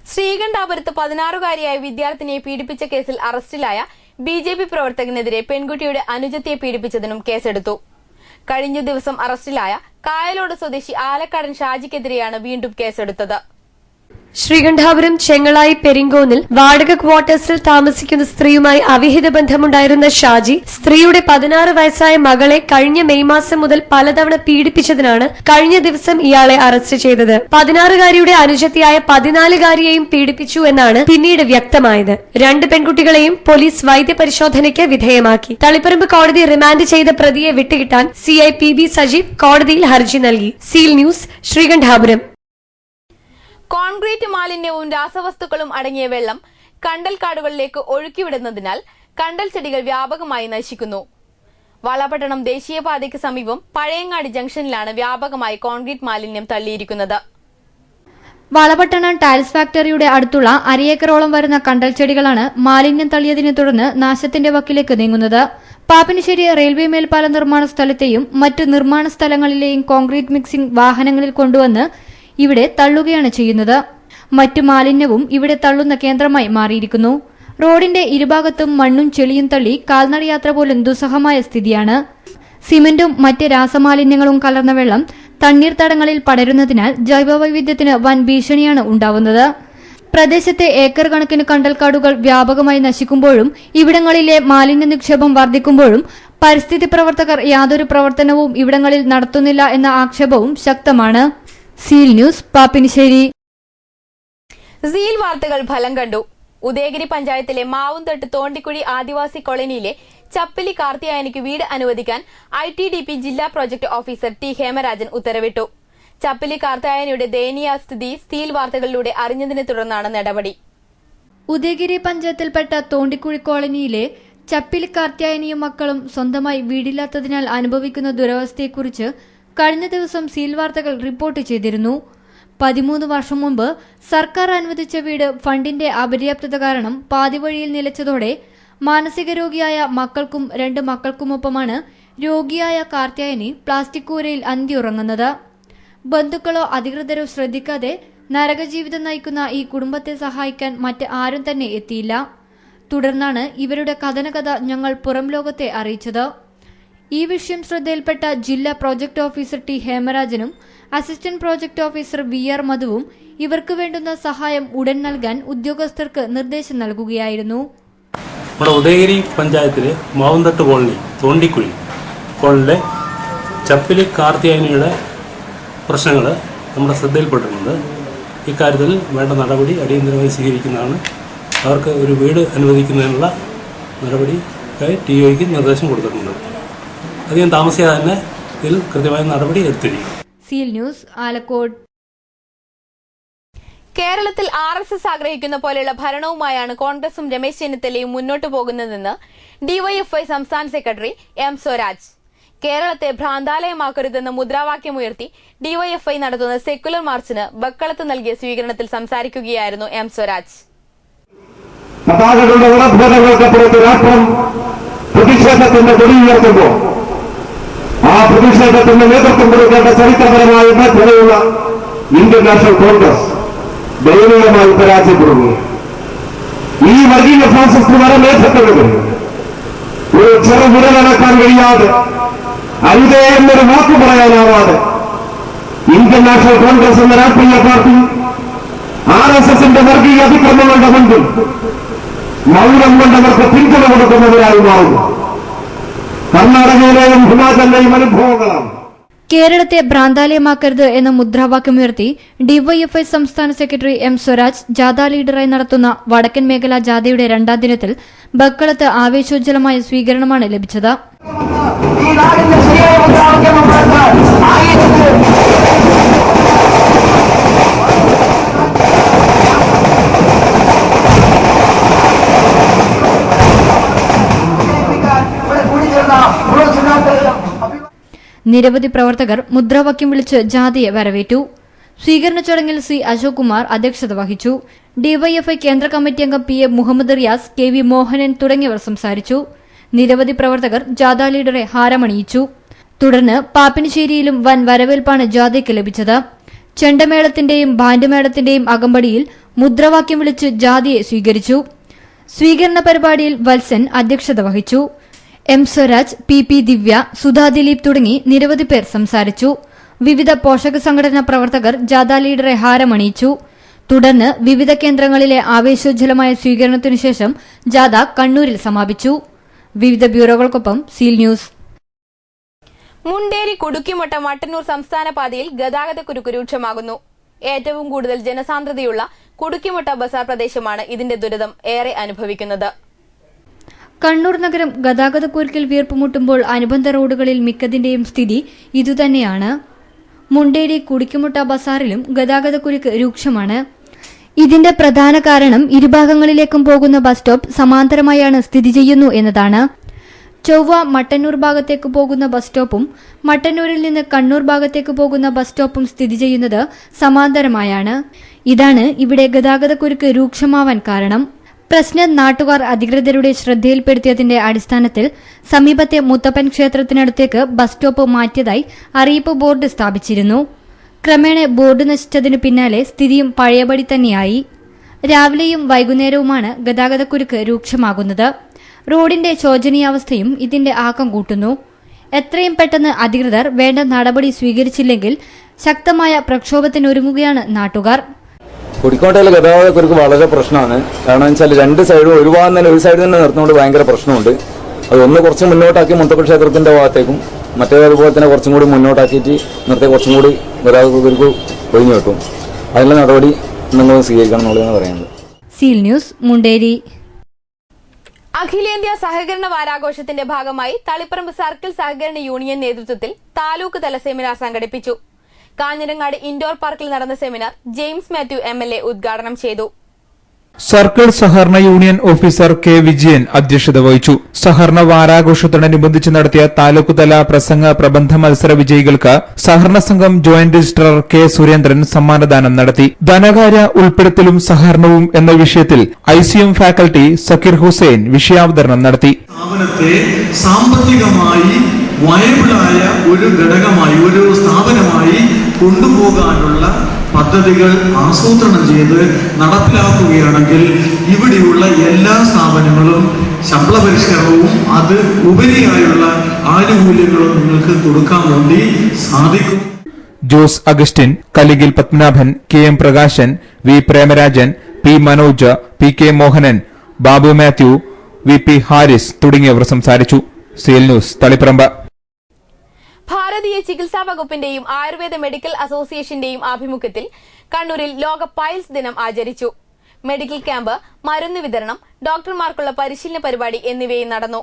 ശ്രീകണ്ഠാപുരത്ത് 16-കാരിയായ വിദ്യാർത്ഥിനിയെ പീഡിപ്പിച്ച കേസിൽ അറസ്റ്റിലായ BJP പ്രവർത്തകനെതിരെ പെൺകുട്ടിയുടെ അനുജത്തിയെ പീഡിപ്പിച്ചതിനും കേസെടുത്തു. കഴിഞ്ഞ ദിവസം അറസ്റ്റിലായ കായലോട് സ്വദേശി ആലക്കാടൻ ഷാജിക്കെതിരെയാണ് വീണ്ടും കേസെടുത്തത്. ശ്രീകണ്ഠാപുരം ചെങ്ങളായി പെരിങ്കോന്നിൽ വാടക ക്വാർട്ടേഴ്സിൽ താമസിക്കുന്ന സ്ത്രീയുമായി അവിഹിത ബന്ധമുണ്ടായിരുന്ന ഷാജി സ്ത്രീയുടെ 16 വയസ്സായ മകളെ കഴിഞ്ഞ മെയ് മാസം മുതൽ പലതവണ പീഡിപ്പിച്ചതിനാണ് കഴിഞ്ഞ ദിവസം ഇയാളെ അറസ്റ്റ് ചെയ്തത്. 16-കാരിയുടെ അനുജത്തിയായ 14-കാരിയെയും പീഡിപ്പിച്ചു എന്നാണ് പിന്നീട് വ്യക്തമായത്. 2 പെൺകുട്ടികളെയും പോലീസ് വൈദ്യപരിശോധനയ്ക്ക് വിധേയമാക്കി. തളിപ്പറമ്പ് കോടതി റിമാൻഡ് ചെയ്ത പ്രതിയെ വിട്ടുകിട്ടാൻ CI PB സജീവ് കോടതിയിൽ ഹർജി നൽകി. Seal news, Sreekandapuram. കോൺക്രീറ്റ് മാലിന്യവും രാസവസ്തുക്കളും അടങ്ങിയ വെള്ളം കണ്ടൽക്കാടുകളിലേക്ക് ഒഴുക്കിവിടുന്നതിനാൽ കണ്ടൽ ചെടികൾ വ്യാപകമായി നശിക്കുന്നു. വളപട്ടണം ദേശീയപാതയ്ക്ക് സമീപം പഴയങ്ങാടി ജംഗ്ഷനിലാണ് വ്യാപകമായി കോൺക്രീറ്റ് മാലിന്യം തള്ളിയിരിക്കുന്നത്. വളപട്ടണം ടൈൽസ് ഫാക്ടറിയുടെ അടുത്തുള്ള അരയേക്കറോളം വരുന്ന കണ്ടൽ ചെടികളാണ് മാലിന്യം തള്ളിയതിനെ തുടർന്ന് നാശത്തിന്റെ വക്കിലേക്ക് നീങ്ങുന്നത്. പാപ്പിനിശ്ശേരി റെയിൽവേ മേൽപ്പാല നിർമ്മാണ സ്ഥലത്തെയും മറ്റ് നിർമ്മാണ സ്ഥലങ്ങളിലെയും കോൺക്രീറ്റ് മിക്സിംഗ് വാഹനങ്ങളിൽ കൊണ്ടുവന്ന് ഇവിടെ തള്ളുകയാണ് ചെയ്യുന്നത്. മറ്റു മാലിന്യവും ഇവിടെ തള്ളുന്ന കേന്ദ്രമായി മാറിയിരിക്കുന്നു. റോഡിന്റെ ഇരുഭാഗത്തും മണ്ണും ചെളിയും തള്ളി കാൽനടയാത്ര പോലും ദുസ്സഹമായ സ്ഥിതിയാണ്. സിമന്റും മറ്റ് രാസമാലിന്യങ്ങളും കലർന്ന വെള്ളം തണ്ണീർത്തടങ്ങളിൽ പടരുന്നതിനാൽ ജൈവവൈവിധ്യത്തിന് വൻ ഭീഷണിയാണ് ഉണ്ടാവുന്നത്. പ്രദേശത്തെ ഏക്കർ കണക്കിന് കണ്ടൽക്കാടുകൾ വ്യാപകമായി നശിക്കുമ്പോഴും ഇവിടങ്ങളിലെ മാലിന്യ നിക്ഷേപം വർദ്ധിക്കുമ്പോഴും പരിസ്ഥിതി പ്രവർത്തകർ യാതൊരു പ്രവർത്തനവും ഇവിടങ്ങളിൽ നടത്തുന്നില്ല എന്ന ആക്ഷേപവും ശക്തമാണ്. Seal news, Pappinisseri. സീൽ വാർത്തകൾ ഫലം കണ്ടു. ഉദയഗിരി പഞ്ചായത്തിലെ മാവുംതട്ട് തോണ്ടിക്കുഴി ആദിവാസി കോളനിയിലെ ചപ്പിലി കാർത്തിയായനിക്ക് വീട് അനുവദിക്കാൻ ITDP ജില്ലാ പ്രോജക്ട് ഓഫീസർ T ഹേമരാജൻ ഉത്തരവിട്ടു. ചപ്പിലി കാർത്തിയായനിയുടെ ദയനീയാസ്ഥിതി സീൽ വാർത്തകളിലൂടെ അറിഞ്ഞതിനെ തുടർന്നാണ് നടപടി. ഉദയഗിരി പഞ്ചായത്തിൽപ്പെട്ട തോണ്ടിക്കുഴി കോളനിയിലെ ചപ്പിലി കാർത്തിയായനിയും മക്കളും സ്വന്തമായി വീടില്ലാത്തതിനാൽ അനുഭവിക്കുന്ന ദുരവസ്ഥയെക്കുറിച്ച് കഴിഞ്ഞ ദിവസം സീൽ വാർത്തകൾ റിപ്പോർട്ട് ചെയ്തിരുന്നു. 13 വർഷം മുമ്പ് സർക്കാർ അനുവദിച്ച വീട് ഫണ്ടിന്റെ അപര്യാപ്തത കാരണം പാതിവഴിയിൽ നിലച്ചതോടെ മാനസിക രോഗിയായ മക്കൾക്കും 2 മക്കൾക്കുമൊപ്പമാണ് രോഗിയായ കാർത്തിയായനി പ്ലാസ്റ്റിക് കൂരയിൽ അന്തിയുറങ്ങുന്നത്. ബന്ധുക്കളോ അധികൃതരോ ശ്രദ്ധിക്കാതെ നരകജീവിതം നയിക്കുന്ന ഈ കുടുംബത്തെ സഹായിക്കാൻ മറ്റ് ആരും തന്നെ എത്തിയില്ല. തുടർന്നാണ് ഇവരുടെ കഥനകഥ ഞങ്ങൾ പുറം ലോകത്തെ അറിയിച്ചത്. ഈ വിഷയം ശ്രദ്ധയിൽപ്പെട്ട ജില്ലാ പ്രോജക്ട് ഓഫീസർ T ഹേമരാജനും അസിസ്റ്റന്റ് പ്രോജക്ട് ഓഫീസർ VR മധുവും ഇവർക്ക് വേണ്ടുന്ന സഹായം ഉടൻ നൽകാൻ ഉദ്യോഗസ്ഥർക്ക് നിർദ്ദേശം നൽകുകയായിരുന്നു. നമ്മുടെ ഉദയഗിരി പഞ്ചായത്തിലെ മാവുംതട്ട് കോളനി തോണ്ടിക്കുഴി കോളനിയിലെ ചപ്പിലി കാർത്തിയായനിയുടെ പ്രശ്നങ്ങൾ നമ്മുടെ ശ്രദ്ധയിൽപ്പെട്ടിട്ടുണ്ട്. ഇക്കാര്യത്തിൽ വേണ്ട നടപടി അടിയന്തരമായി സ്വീകരിക്കുന്നതാണ്. അവർക്ക് ഒരു വീട് അനുവദിക്കുന്നതിനുള്ള നടപടിക്കായി TOയ്ക്ക് നിർദ്ദേശം കൊടുത്തിട്ടുണ്ട്. അധികം താമസിയാതെ തന്നെ ഇതിൽ കൃത്യമായ നടപടി എടുത്തിരിക്കും. Seal news, Alakode. കേരളത്തിൽ RSS ആഗ്രഹിക്കുന്ന പോലെയുള്ള ഭരണവുമായാണ് കോൺഗ്രസും രമേശ് ചെന്നിത്തലയും മുന്നോട്ടു പോകുന്നതെന്ന് DYFI സംസ്ഥാന സെക്രട്ടറി M സ്വരാജ്. കേരളത്തെ ഭ്രാന്താലയമാക്കരുതെന്ന മുദ്രാവാക്യമുയർത്തി DYFI നടത്തുന്ന സെക്കുലർ മാർച്ചിന് ബക്കളത്ത് നൽകിയ സ്വീകരണത്തിൽ സംസാരിക്കുകയായിരുന്നു M സ്വരാജ്. പതാകകളുടെ ഉറപ്പുറങ്ങൾക്കപ്പുറത്ത് രാഷ്ട്രം പ്രതിഷേധത്തിന്റെ കൊടിയുയർത്തുമ്പോൾ ആ പ്രതിഷേധത്തിന് നേതൃത്വം കൊടുക്കേണ്ട ചരിത്രപരമായ ബാധ്യതയുള്ള ഇന്ത്യൻ നാഷണൽ കോൺഗ്രസ് ദയനീയമായി പരാജയപ്പെടുന്നു. ഈ വർഗീയ ഫാസിസ്റ്റ് വരമേധത്തെങ്കിലും ഒരു ചെറുവിരലടക്കാൻ കഴിയാതെ അരുതേ എന്നൊരു വാക്കു പറയാനാവാതെ ഇന്ത്യൻ നാഷണൽ കോൺഗ്രസ് എന്ന രാഷ്ട്രീയ പാർട്ടി RSSന്റെ വർഗീയ അതിക്രമങ്ങളുടെ മുൻപിൽ മൗനം കൊണ്ടവർക്ക് പിന്തുണ കൊടുക്കുന്നവരായി മാറുന്നു. കർണാടകയിലെയും ഹിമാചലിലെയും അനുഭവങ്ങളാണ്. കേരളത്തെ ഭ്രാന്താലയമാക്കരുത് എന്ന മുദ്രാവാക്യമുയർത്തി DYFI സംസ്ഥാന സെക്രട്ടറി M സ്വരാജ് ജാഥ ലീഡറായി നടത്തുന്ന വടക്കൻ മേഖലാ ജാഥയുടെ 2ാം ദിനത്തിൽ ബക്കളത്ത് ആവേശോജ്വലമായ സ്വീകരണമാണ് ലഭിച്ചത്. നിരവധി പ്രവർത്തകർ മുദ്രാവാക്യം വിളിച്ച് ജാഥയെ വരവേറ്റു. സ്വീകരണ ചടങ്ങിൽ C അശോക് കുമാർ അധ്യക്ഷത വഹിച്ചു. DYFI കേന്ദ്ര കമ്മിറ്റി അംഗം PA മുഹമ്മദ് റിയാസ്, KV മോഹനൻ തുടങ്ങിയവർ സംസാരിച്ചു. നിരവധി പ്രവർത്തകർ ജാഥ ലീഡറെ ഹാരമണിയിച്ചു. തുടർന്ന് പാപ്പിനിശ്ശേരിയിലും വൻ വരവേൽപ്പാണ് ജാഥയ്ക്ക് ലഭിച്ചത്. ചെണ്ടമേളത്തിന്റെയും ബാൻഡ് മേളത്തിന്റെയും അകമ്പടിയിൽ മുദ്രാവാക്യം വിളിച്ച് ജാഥയെ സ്വീകരിച്ചു. സ്വീകരണ പരിപാടിയിൽ വത്സൻ അധ്യക്ഷത വഹിച്ചു. എം സ്വരാജ്, പി ദിവ്യ, സുധാ ദിലീപ് തുടങ്ങി നിരവധി പേർ സംസാരിച്ചു. വിവിധ പോഷക സംഘടനാ പ്രവർത്തകർ ജാഥ ലീഡറെ ഹാരമണിയിച്ചു. തുടർന്ന് വിവിധ കേന്ദ്രങ്ങളിലെ ആവേശോജ്വലമായ സ്വീകരണത്തിനുശേഷം ജാഥ കണ്ണൂരിൽ സമാപിച്ചു. വിവിധ ബ്യൂറോകൾക്കൊപ്പം സീൽ ന്യൂസ്. മുണ്ടേരി കുടുക്കിമുട്ട മട്ടന്നൂർ സംസ്ഥാന പാതയിൽ ഗതാഗതക്കുരുക്ക് രൂക്ഷമാകുന്നു. ഏറ്റവും കൂടുതൽ ജനസാന്ദ്രതയുള്ള കുടുക്കിമുട്ട ബസാർ പ്രദേശമാണ് ഇതിന്റെ ദുരിതം ഏറെ അനുഭവിക്കുന്നത്. കണ്ണൂർ നഗരം ഗതാഗതക്കുരുക്കിൽ വീർപ്പുമുട്ടുമ്പോൾ അനുബന്ധ റോഡുകളിൽ മിക്കതിന്റെയും സ്ഥിതി ഇതുതന്നെയാണ്. മുണ്ടേരി കുടുക്കിമുട്ട ബസാറിലും ഗതാഗതക്കുരുക്ക് രൂക്ഷമാണ്. ഇതിന്റെ പ്രധാന കാരണം ഇരുഭാഗങ്ങളിലേക്കും പോകുന്ന ബസ് സ്റ്റോപ്പ് സമാന്തരമായാണ് സ്ഥിതി ചെയ്യുന്നു എന്നതാണ്. ചൊവ്വ മട്ടന്നൂർ ഭാഗത്തേക്ക് പോകുന്ന ബസ് സ്റ്റോപ്പും മട്ടന്നൂരിൽ നിന്ന് കണ്ണൂർ ഭാഗത്തേക്ക് പോകുന്ന ബസ് സ്റ്റോപ്പും സ്ഥിതി ചെയ്യുന്നത് സമാന്തരമായാണ്. ഇതാണ് ഇവിടെ ഗതാഗതക്കുരുക്ക് രൂക്ഷമാവാൻ കാരണം. പ്രശ്നം നാട്ടുകാർ അധികൃതരുടെ ശ്രദ്ധയിൽപ്പെടുത്തിയതിന്റെ അടിസ്ഥാനത്തിൽ സമീപത്തെ മുത്തപ്പൻ ക്ഷേത്രത്തിനടുത്തേക്ക് ബസ് സ്റ്റോപ്പ് മാറ്റിയതായി അറിയിപ്പ് ബോർഡ് സ്ഥാപിച്ചിരുന്നു. ക്രമേണ ബോർഡ് നശിച്ചതിനു പിന്നാലെ സ്ഥിതിയും പഴയപടി തന്നെയായി. രാവിലെയും വൈകുന്നേരവുമാണ് ഗതാഗതക്കുരുക്ക് രൂക്ഷമാകുന്നത്. റോഡിന്റെ ശോചനീയാവസ്ഥയും ഇതിന്റെ ആക്കം കൂട്ടുന്നു. എത്രയും പെട്ടെന്ന് അധികൃതർ വേണ്ട നടപടി സ്വീകരിച്ചില്ലെങ്കിൽ ശക്തമായ പ്രക്ഷോഭത്തിനൊരുങ്ങുകയാണ് നാട്ടുകാർ. കുടിക്കോട്ടയിലെ ഗതാഗതക്കുരുക്ക് വളരെ പ്രശ്നമാണ്. കാരണം വെച്ചാൽ രണ്ട് സൈഡും ഒരു ഭാഗം തന്നെ ഒരു സൈഡ് തന്നെ നിർത്തുന്നതുകൊണ്ട് ഭയങ്കര പ്രശ്നമുണ്ട്. അതൊന്ന് കുറച്ച് മുന്നോട്ടാക്കി മുത്തപ്പൻ ക്ഷേത്രത്തിന്റെ ഭാഗത്തേക്കും മറ്റേതുപോലെ തന്നെ കുറച്ചും കൂടി മുന്നോട്ടാക്കിയിട്ട് നിർത്തി കുറച്ചും കൂടി ഗതാഗതക്കുരുക്ക് ഒഴിഞ്ഞു കിട്ടും. അതിനുള്ള നടപടി നിങ്ങൾ സ്വീകരിക്കണം എന്നുള്ളതാണ് പറയുന്നത്. Seal news, Munderi. അഖിലേന്ത്യാ സഹകരണ വാരാഘോഷത്തിന്റെ ഭാഗമായി തളിപ്പറമ്പ് സർക്കിൾ സഹകരണ യൂണിയൻ നേതൃത്വത്തിൽ താലൂക്ക് തല സെമിനാർ സംഘടിപ്പിച്ചു. കാഞ്ഞിരങ്ങാട് ഇൻഡോർ പാർക്കിൽ നടന്ന സെമിനാർ ജെയിംസ് മാത്യു MLA ഉദ്ഘാടനം ചെയ്തു. സർക്കിൾ സഹകരണ യൂണിയൻ ഓഫീസർ കെ വിജയൻ അധ്യക്ഷത വഹിച്ചു. സഹകരണ വാരാഘോഷത്തോടനുബന്ധിച്ച് നടത്തിയ താലൂക്ക് തല പ്രസംഗ പ്രബന്ധ മത്സര വിജയികൾക്ക് സഹകരണ സംഘം ജോയിന്റ് രജിസ്ട്രാർ കെ സുരേന്ദ്രൻ സമ്മാനദാനം നടത്തി. ധനകാര്യ ഉൾപ്പെടുത്തലും സഹകരണവും എന്ന വിഷയത്തിൽ ICM ഫാക്കൽറ്റി സക്കീർ ഹുസൈൻ വിഷയാവതരണം നടത്തി. സ്ഥാപനത്തെ സാമ്പത്തികമായി വയബിളായ ഒരു ഘടകമായി ഒരു സ്ഥാപനമായി കൊണ്ടുപോകാനുള്ള പദ്ധതികൾ ആസൂത്രണം ചെയ്ത് നടപ്പിലാക്കുകയാണെങ്കിൽ ഇവിടെയുള്ള എല്ലാ സ്ഥാപനങ്ങളും ശമ്പള പരിഷ്കരണവും അത് ഉപരിയായുള്ള ആനുകൂല്യങ്ങളും നിങ്ങൾക്ക് കൊടുക്കാൻ വേണ്ടി സാധിക്കും. Jose Augustine, Kalikil Padmanabhan, KM Prakashan, V Premarajan, P Manoj, PK Mohanan, Babu Mathew, VP Haris തുടങ്ങിയവർ സംസാരിച്ചു. Seal news, Thaliparamba. ഭാരതീയ ചികിത്സാ വകുപ്പിന്റെയും ആയുർവേദ മെഡിക്കൽ അസോസിയേഷന്റെയും ആഭിമുഖ്യത്തിൽ കണ്ണൂരിൽ ലോക പൈൽസ് ദിനം ആചരിച്ചു. മെഡിക്കൽ ക്യാമ്പ്, മരുന്ന് വിതരണം, ഡോക്ടർമാർക്കുള്ള പരിശീലന പരിപാടി എന്നിവയും നടന്നു.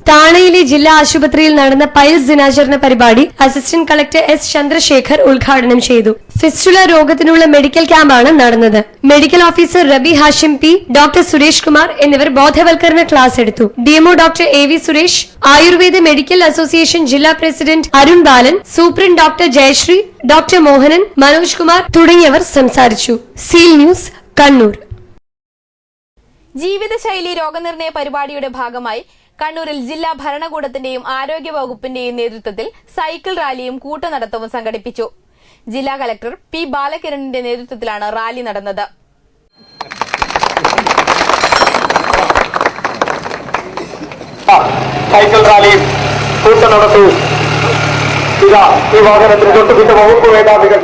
താണയിലെ ജില്ലാ ആശുപത്രിയിൽ നടന്ന പൈൽസ് ദിനാചരണ പരിപാടി അസിസ്റ്റന്റ് കളക്ടർ S ചന്ദ്രശേഖർ ഉദ്ഘാടനം ചെയ്തു. ഫിസ്റ്റുല രോഗത്തിനുള്ള മെഡിക്കൽ ക്യാമ്പാണ് നടന്നത്. Medical officer Rabi Hashim P, doctor Suresh Kumar എന്നിവർ ബോധവൽക്കരണ ക്ലാസ് എടുത്തു. DMO doctor AV Suresh, Ayurveda medical association ജില്ലാ president Arun Balan, superintendent doctor Jayashree, doctor Mohanan, Manoj Kumar തുടങ്ങിയവർ സംസാരിച്ചു. Seal news, Kannur. ജീവിതശൈലി രോഗനിർണയ പരിപാടിയുടെ ഭാഗമായി കണ്ണൂരിൽ ജില്ലാ ഭരണകൂടത്തിന്റെയും ആരോഗ്യ വകുപ്പിന്റെയും നേതൃത്വത്തിൽ സൈക്കിൾ റാലിയും കൂട്ടനടത്തവും സംഘടിപ്പിച്ചു. ജില്ലാ കലക്ടർ P ബാലകിരണിന്റെ നേതൃത്വത്തിലാണ് റാലി നടന്നത്. സൈക്കിൾ റാലി കൂട്ടനടത്തവും ഈ വാഹനത്തിന് തൊട്ടുപിറ്റ വകുപ്പ് മേധാവികൾ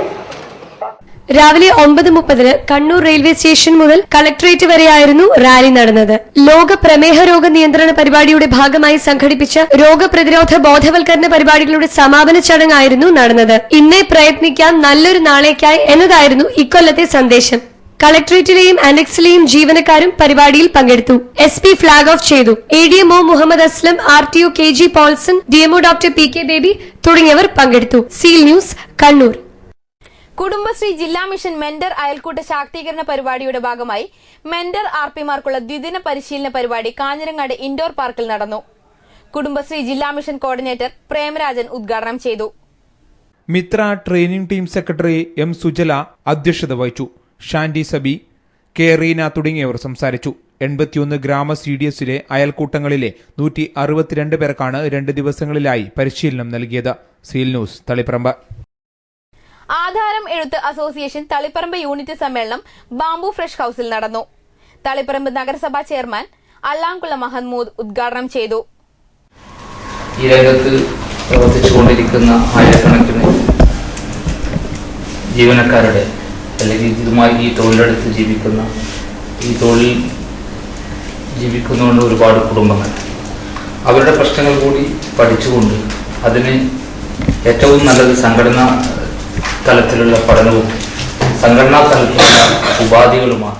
രാവിലെ 9:30 കണ്ണൂർ റെയിൽവേ സ്റ്റേഷൻ മുതൽ കളക്ടറേറ്റ് വരെയായിരുന്നു റാലി നടന്നത്. ലോക പ്രമേഹ രോഗ നിയന്ത്രണ പരിപാടിയുടെ ഭാഗമായി സംഘടിപ്പിച്ച രോഗപ്രതിരോധ ബോധവൽക്കരണ പരിപാടികളുടെ സമാപന ചടങ്ങായിരുന്നു നടന്നത്. ഇന്നേ പ്രയത്നിക്കാം നല്ലൊരു നാളേക്കായി എന്നതായിരുന്നു ഇക്കൊല്ലത്തെ സന്ദേശം. കളക്ടറേറ്റിലെയും അനക്സിലെയും ജീവനക്കാരും പരിപാടിയിൽ പങ്കെടുത്തു. SP ഫ്ളാഗ് ഓഫ് ചെയ്തു. ADMO Muhammad Aslam, RTO KG Paulson, DMO doctor PK Baby തുടങ്ങിയവർ പങ്കെടുത്തു. Seal news, Kannur. കുടുംബശ്രീ ജില്ലാ മിഷൻ മെന്റർ അയൽക്കൂട്ട ശാക്തീകരണ പരിപാടിയുടെ ഭാഗമായി മെന്റർ RPമാർക്കുള്ള ദ്വിദിന പരിശീലന പരിപാടി കാഞ്ഞിരങ്ങാട് ഇൻഡോർ പാർക്കിൽ നടന്നു. കുടുംബശ്രീ ജില്ലാ മിഷൻ കോർഡിനേറ്റർ പ്രേമരാജൻ ഉദ്ഘാടനം ചെയ്തു. Mitra training team secretary M Sujala അധ്യക്ഷത വഹിച്ചു. ഷാൻഡി സബി, K റീന തുടങ്ങിയവർ സംസാരിച്ചു. 81 ഗ്രാമ CDSലെ അയൽക്കൂട്ടങ്ങളിലെ 162 പേർക്കാണ് 2 ദിവസങ്ങളിലായി പരിശീലനം നൽകിയത്. Seal news, Taliparamba. ആധാരം എഴുത്ത് അസോസിയേഷൻ തളിപ്പറമ്പ് യൂണിറ്റ് സമ്മേളനം ബാംബു ഫ്രഷ് ഹൌസിൽ നടന്നു. തളിപ്പറമ്പ് നഗരസഭാ ചെയർമാൻ അല്ലാംകുളം മഹമ്മൂദ് ഉദ്ഘാടനം ചെയ്തു. ഈ രംഗത്ത് പ്രവർത്തിച്ചുകൊണ്ടിരിക്കുന്ന ആയിരക്കണക്കിന് ജീവനക്കാരുടെ അല്ലെങ്കിൽ ഇതുമായി ഈ തൊഴിലെടുത്ത് ജീവിക്കുന്ന ഈ തൊഴിൽ ജീവിക്കുന്നതുകൊണ്ട് ഒരുപാട് കുടുംബങ്ങൾ അവരുടെ പ്രശ്നങ്ങൾ കൂടി പഠിച്ചുകൊണ്ട് അതിന് ഏറ്റവും നല്ലത് സംഘടനാ തലത്തിലുള്ള പഠനവും സംഘടനാ തലത്തിലുള്ള ഉപാധികളുമാണ്.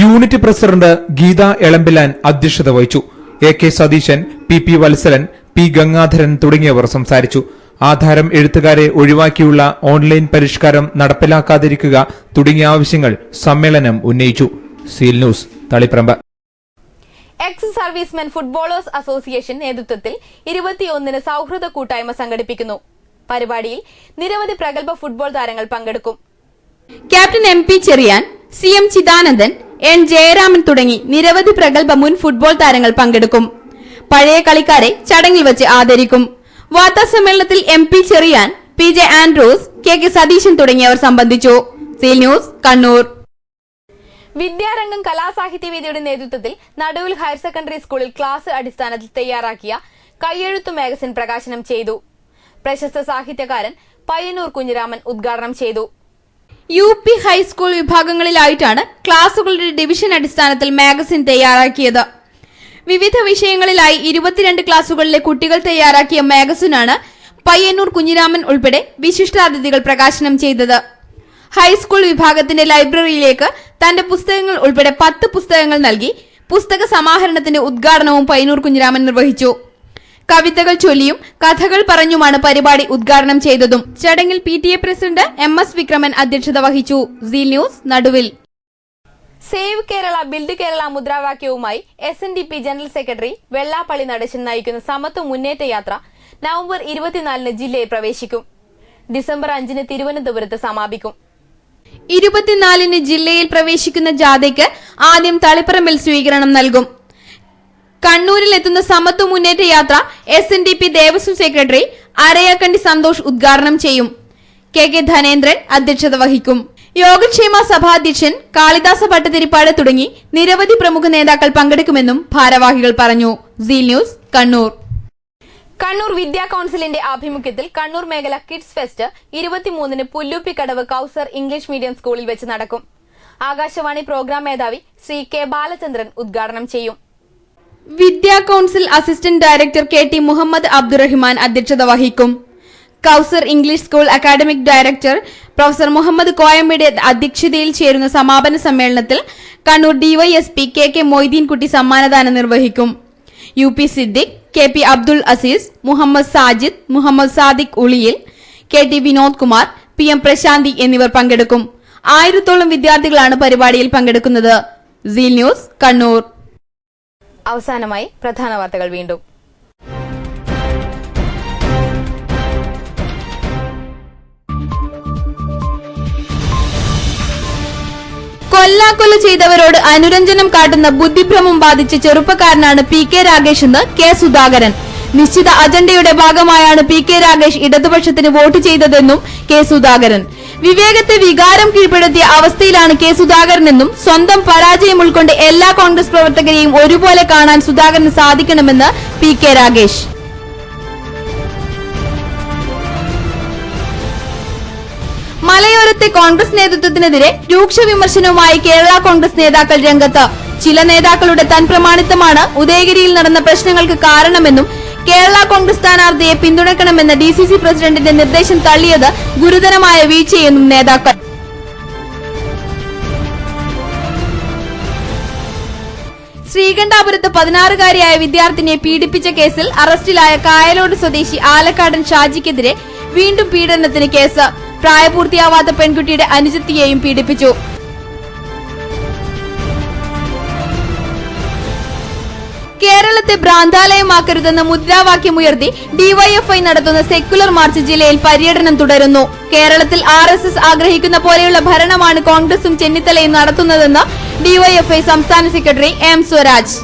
യൂണിറ്റ് പ്രസിഡന്റ് ഗീത എളമ്പിലാൻ അധ്യക്ഷത വഹിച്ചു. AK Satheesan, PP Valsalan, P Gangadharan തുടങ്ങിയവർ സംസാരിച്ചു. ആധാരം എഴുത്തുകാരെ ഒഴിവാക്കിയുള്ള ഓൺലൈൻ പരിഷ്കാരം നടപ്പിലാക്കാതിരിക്കുക തുടങ്ങിയ ആവശ്യങ്ങൾ സമ്മേളനം ഉന്നയിച്ചു. Seal news, Taliparamba. Ex servicemen footballers association നേതൃത്വത്തിൽ 21-ന് സൗഹൃദ കൂട്ടായ്മ സംഘടിപ്പിക്കുന്നു. പരിപാടിയിൽ നിരവധി പ്രഗത്ഭ ഫുട്ബോൾ താരങ്ങൾ പങ്കെടുക്കും. Captain MP Cherian, CM Chidanandan, N Jayaraman തുടങ്ങി നിരവധി പ്രഗത്ഭ മുൻ ഫുട്ബോൾ താരങ്ങൾ പങ്കെടുക്കും. പഴയ കളിക്കാരെ ചടങ്ങിൽ വെച്ച് ആദരിക്കും. വാർത്താ സമ്മേളനത്തിൽ MP Cherian, PJ Andrews, KK Satheesan തുടങ്ങിയവർ സംബന്ധിച്ചു. Seal news, Kannur. വിദ്യാരംഗം കലാസാഹിത്യവേദിയുടെ നേതൃത്വത്തിൽ നടുവിൽ ഹയർ സെക്കൻഡറി സ്കൂളിൽ ക്ലാസ് അടിസ്ഥാനത്തിൽ തയ്യാറാക്കിയ കയ്യെഴുത്തു മാഗസിൻ പ്രകാശനം ചെയ്തു. പ്രശസ്ത സാഹിത്യകാരൻ പയ്യന്നൂർ കുഞ്ഞിരാമൻ ഉദ്ഘാടനം ചെയ്തു. UP ഹൈസ്കൂൾ വിഭാഗങ്ങളിലായിട്ടാണ് ക്ലാസുകളുടെ ഡിവിഷൻ അടിസ്ഥാനത്തിൽ മാഗസിൻ തയ്യാറാക്കിയത്. വിവിധ വിഷയങ്ങളിലായി 22 ക്ലാസുകളിലെ കുട്ടികൾ തയ്യാറാക്കിയ മാഗസിനാണ് പയ്യന്നൂർ കുഞ്ഞിരാമൻ ഉൾപ്പെടെ വിശിഷ്ടാതിഥികൾ പ്രകാശനം ചെയ്തത്. ഹൈസ്കൂൾ വിഭാഗത്തിന്റെ ലൈബ്രറിയിലേക്ക് തന്റെ പുസ്തകങ്ങൾ ഉൾപ്പെടെ 10 പുസ്തകങ്ങൾ നൽകി പുസ്തക സമാഹരണത്തിന്റെ ഉദ്ഘാടനവും പയ്യന്നൂർ കുഞ്ഞിരാമൻ നിർവഹിച്ചു. കവിതകൾ ചൊല്ലിയും കഥകൾ പറഞ്ഞുമാണ് പരിപാടി ഉദ്ഘാടനം ചെയ്തതും. ചടങ്ങിൽ PTA പ്രസിഡന്റ് MS വിക്രമൻ അധ്യക്ഷത വഹിച്ചു. Seal news, Naduvil. Save Kerala build Kerala മുദ്രാവാക്യവുമായി SNDP general secretary Vellappally Natesan നയിക്കുന്ന സമത്വ മുന്നേറ്റ യാത്ര നവംബർ 24-ന് ജില്ലയിൽ പ്രവേശിക്കും. ഡിസംബർ 5-ന് തിരുവനന്തപുരത്ത് സമാപിക്കും. 24-ന് ജില്ലയിൽ പ്രവേശിക്കുന്ന ജാഥയ്ക്ക് ആദ്യം തളിപ്പറമ്പിൽ സ്വീകരണം നൽകും. കണ്ണൂരിൽ എത്തുന്ന സമത്വ മുന്നേറ്റ യാത്ര SNDP ദേവസ്വം സെക്രട്ടറി അരയാക്കണ്ടി സന്തോഷ് ഉദ്ഘാടനം ചെയ്യും. KK ധനേന്ദ്രൻ അധ്യക്ഷത വഹിക്കും. യോഗക്ഷേമ സഭാധ്യക്ഷൻ കാളിദാസ ഭട്ടതിരിപ്പാട് തുടങ്ങി നിരവധി പ്രമുഖ നേതാക്കൾ പങ്കെടുക്കുമെന്നും ഭാരവാഹികൾ പറഞ്ഞു. Seal news, Kannur. കണ്ണൂർ വിദ്യാ കൌൺസിലിന്റെ ആഭിമുഖ്യത്തിൽ കണ്ണൂർ മേഖല കിഡ്സ് ഫെസ്റ്റ് 23-ന് പുല്ലൂപ്പിക്കടവ് കൌസർ ഇംഗ്ലീഷ് മീഡിയം സ്കൂളിൽ വെച്ച് നടക്കും. ആകാശവാണി പ്രോഗ്രാം മേധാവി ശ്രീ K ബാലചന്ദ്രൻ ഉദ്ഘാടനം ചെയ്യും. Vidya council assistant director KT Muhammad Abdurahiman അധ്യക്ഷത വഹിക്കും. Kausar English school academic director professor Muhammad കോയമ്പയുടെ അധ്യക്ഷതയിൽ ചേരുന്ന സമാപന സമ്മേളനത്തിൽ കണ്ണൂർ DYSP KK മൊയ്തീൻകുട്ടി സമ്മാനദാനം നിർവഹിക്കും. UP Siddique, KP Abdul Azeez, Muhammad Sajid, Muhammad Sadiq Uliyil, KT Vinod Kumar, PM പ്രശാന്തി എന്നിവർ പങ്കെടുക്കും. 1000-ഓളം വിദ്യാർത്ഥികളാണ് പരിപാടിയിൽ പങ്കെടുക്കുന്നത്. Seal news, Kannur. അവസാനമായി പ്രധാന വാർത്തകൾ വീണ്ടും. കൊല്ലാക്കൊല ചെയ്തവരോട് അനുരഞ്ജനം കാട്ടുന്ന ബുദ്ധിഭ്രമം ബാധിച്ച ചെറുപ്പക്കാരനാണ് PK രാഗേഷ് എന്ന് K സുധാകരൻ. നിശ്ചിത അജണ്ടയുടെ ഭാഗമായാണ് PK രാഗേഷ് ഇടതുപക്ഷത്തിന് വോട്ട് ചെയ്തതെന്നും K സുധാകരൻ. വിവേകത്തെ വികാരം കീഴ്പ്പെടുത്തിയ അവസ്ഥയിലാണ് K സുധാകരനെന്നും സ്വന്തം പരാജയം ഉൾക്കൊണ്ട് എല്ലാ കോൺഗ്രസ് പ്രവർത്തകരെയും ഒരുപോലെ കാണാൻ സുധാകരന് സാധിക്കണമെന്ന് PK രാഗേഷ്. മലയോരത്തെ കോൺഗ്രസ് നേതൃത്വത്തിനെതിരെ രൂക്ഷ വിമർശനവുമായി കേരള കോൺഗ്രസ് നേതാക്കൾ രംഗത്ത്. ചില നേതാക്കളുടെ തൻപ്രമാണിത്തമാണ് ഉദയഗിരിയിൽ നടന്ന പ്രശ്നങ്ങൾക്ക് കാരണമെന്നും കേരള കോൺഗ്രസ് സ്ഥാനാർത്ഥിയെ പിന്തുണയ്ക്കണമെന്ന DCC പ്രസിഡന്റിന്റെ നിർദ്ദേശം തള്ളിയത് ഗുരുതരമായ വീഴ്ചയെന്നും നേതാക്കൾ. ശ്രീകണ്ഠാപുരത്ത് 16-കാരിയായ വിദ്യാർത്ഥിനിയെ പീഡിപ്പിച്ച കേസിൽ അറസ്റ്റിലായ കായലോട് സ്വദേശി ആലക്കാടൻ ഷാജിക്കെതിരെ വീണ്ടും പീഡനത്തിന് കേസ്. പ്രായപൂർത്തിയാവാത്ത പെൺകുട്ടിയുടെ അനുജത്തിയെയും പീഡിപ്പിച്ചു. കേരളത്തെ ഭ്രാന്താലയമാക്കരുതെന്ന മുദ്രാവാക്യമുയർത്തി DYFI നടത്തുന്ന സെക്കുലർ മാർച്ച് ജില്ലയിൽ പര്യടനം തുടരുന്നു. കേരളത്തിൽ RSS ആഗ്രഹിക്കുന്ന പോലെയുള്ള ഭരണമാണ് കോൺഗ്രസും ചെന്നിത്തലയും നടത്തുന്നതെന്ന് DYFI സംസ്ഥാന secretary M Swaraj.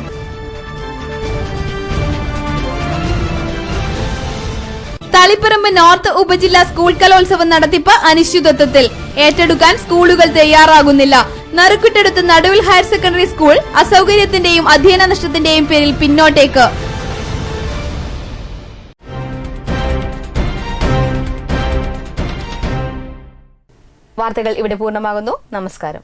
Taliparamba north ഉപജില്ലാ സ്കൂൾ കലോത്സവം നടത്തിപ്പ് അനിശ്ചിതത്വത്തിൽ. ഏറ്റെടുക്കാൻ സ്കൂളുകൾ തയ്യാറാകുന്നില്ല. നറുക്കിട്ടെടുത്ത് നടുവിൽ ഹയർ സെക്കൻഡറി സ്കൂൾ അസൗകര്യത്തിന്റെയും അധ്യയന നഷ്ടത്തിന്റെയും പേരിൽ പിന്നോട്ടേക്ക്. വാർത്തകൾ ഇവിടെ പൂർണ്ണമാകുന്നു. നമസ്കാരം.